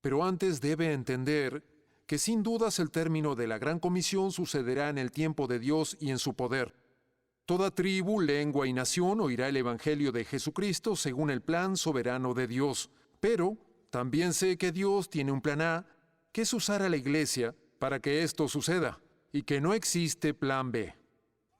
Pero antes debe entender que sin dudas el término de la Gran Comisión sucederá en el tiempo de Dios y en su poder. Toda tribu, lengua y nación oirá el Evangelio de Jesucristo según el plan soberano de Dios. Pero también sé que Dios tiene un plan A, que es usar a la iglesia para que esto suceda, y que no existe plan B.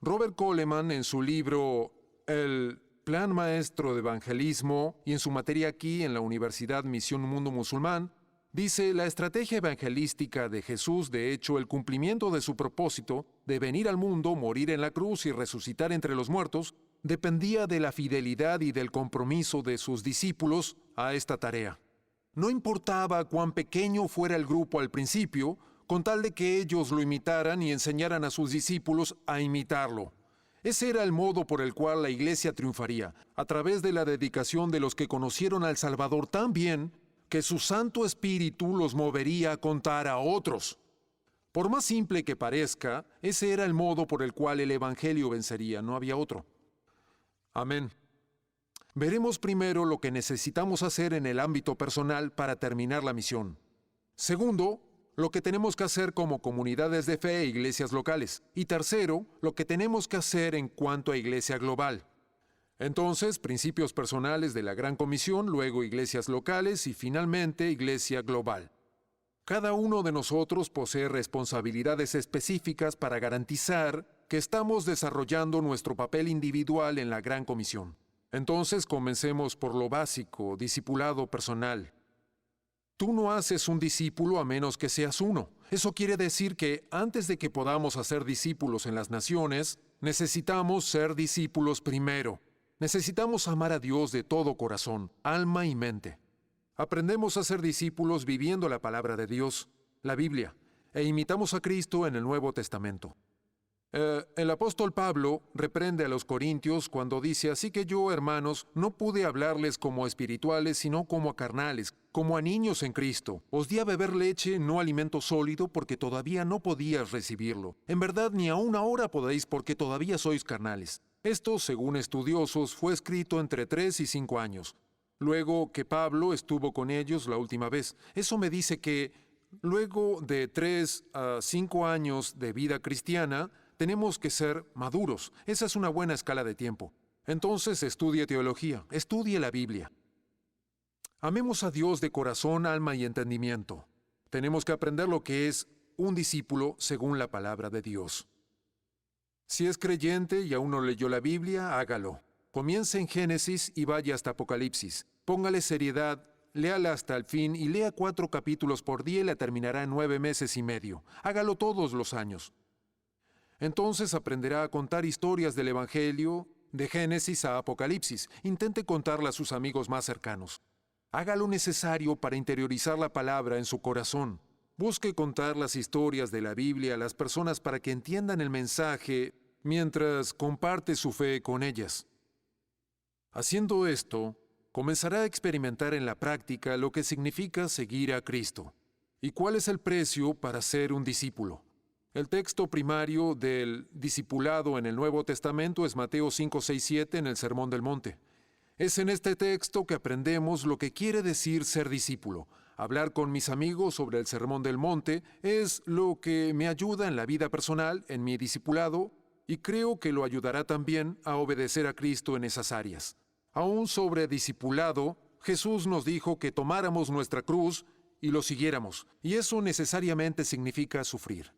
Robert Coleman, en su libro El Plan Maestro de Evangelismo y en su materia aquí en la Universidad Misión Mundo Musulmán, dice: la estrategia evangelística de Jesús, de hecho, el cumplimiento de su propósito de venir al mundo, morir en la cruz y resucitar entre los muertos, dependía de la fidelidad y del compromiso de sus discípulos a esta tarea. No importaba cuán pequeño fuera el grupo al principio, con tal de que ellos lo imitaran y enseñaran a sus discípulos a imitarlo. Ese era el modo por el cual la iglesia triunfaría, a través de la dedicación de los que conocieron al Salvador tan bien que su Santo Espíritu los movería a contar a otros. Por más simple que parezca, ese era el modo por el cual el Evangelio vencería, no había otro. Amén. Veremos primero lo que necesitamos hacer en el ámbito personal para terminar la misión. Segundo, lo que tenemos que hacer como comunidades de fe e iglesias locales. Y tercero, lo que tenemos que hacer en cuanto a iglesia global. Entonces, principios personales de la Gran Comisión, luego iglesias locales y finalmente iglesia global. Cada uno de nosotros posee responsabilidades específicas para garantizar que estamos desarrollando nuestro papel individual en la Gran Comisión. Entonces, comencemos por lo básico, discipulado personal. Tú no haces un discípulo a menos que seas uno. Eso quiere decir que antes de que podamos hacer discípulos en las naciones, necesitamos ser discípulos primero. Necesitamos amar a Dios de todo corazón, alma y mente. Aprendemos a ser discípulos viviendo la palabra de Dios, la Biblia, e imitamos a Cristo en el Nuevo Testamento. El apóstol Pablo reprende a los corintios cuando dice: así que yo, hermanos, no pude hablarles como a espirituales, sino como a carnales, como a niños en Cristo. Os di a beber leche, no alimento sólido, porque todavía no podíais recibirlo. En verdad, ni aún ahora podéis, porque todavía sois carnales. Esto, según estudiosos, fue escrito entre 3 y 5 años. Luego que Pablo estuvo con ellos la última vez. Eso me dice que luego de 3 a 5 años de vida cristiana, tenemos que ser maduros. Esa es una buena escala de tiempo. Entonces estudie teología, estudie la Biblia. Amemos a Dios de corazón, alma y entendimiento. Tenemos que aprender lo que es un discípulo según la palabra de Dios. Si es creyente y aún no leyó la Biblia, hágalo. Comience en Génesis y vaya hasta Apocalipsis. Póngale seriedad, léala hasta el fin y lea 4 capítulos por día y la terminará en 9 meses y medio. Hágalo todos los años. Entonces aprenderá a contar historias del Evangelio, de Génesis a Apocalipsis. Intente contarla a sus amigos más cercanos. Haga lo necesario para interiorizar la palabra en su corazón. Busque contar las historias de la Biblia a las personas para que entiendan el mensaje mientras comparte su fe con ellas. Haciendo esto, comenzará a experimentar en la práctica lo que significa seguir a Cristo. ¿Y cuál es el precio para ser un discípulo? El texto primario del discipulado en el Nuevo Testamento es Mateo 5, 6, 7 en el Sermón del Monte. Es en este texto que aprendemos lo que quiere decir ser discípulo. Hablar con mis amigos sobre el Sermón del Monte es lo que me ayuda en la vida personal, en mi discipulado, y creo que lo ayudará también a obedecer a Cristo en esas áreas. Aún sobre discipulado, Jesús nos dijo que tomáramos nuestra cruz y lo siguiéramos, y eso necesariamente significa sufrir.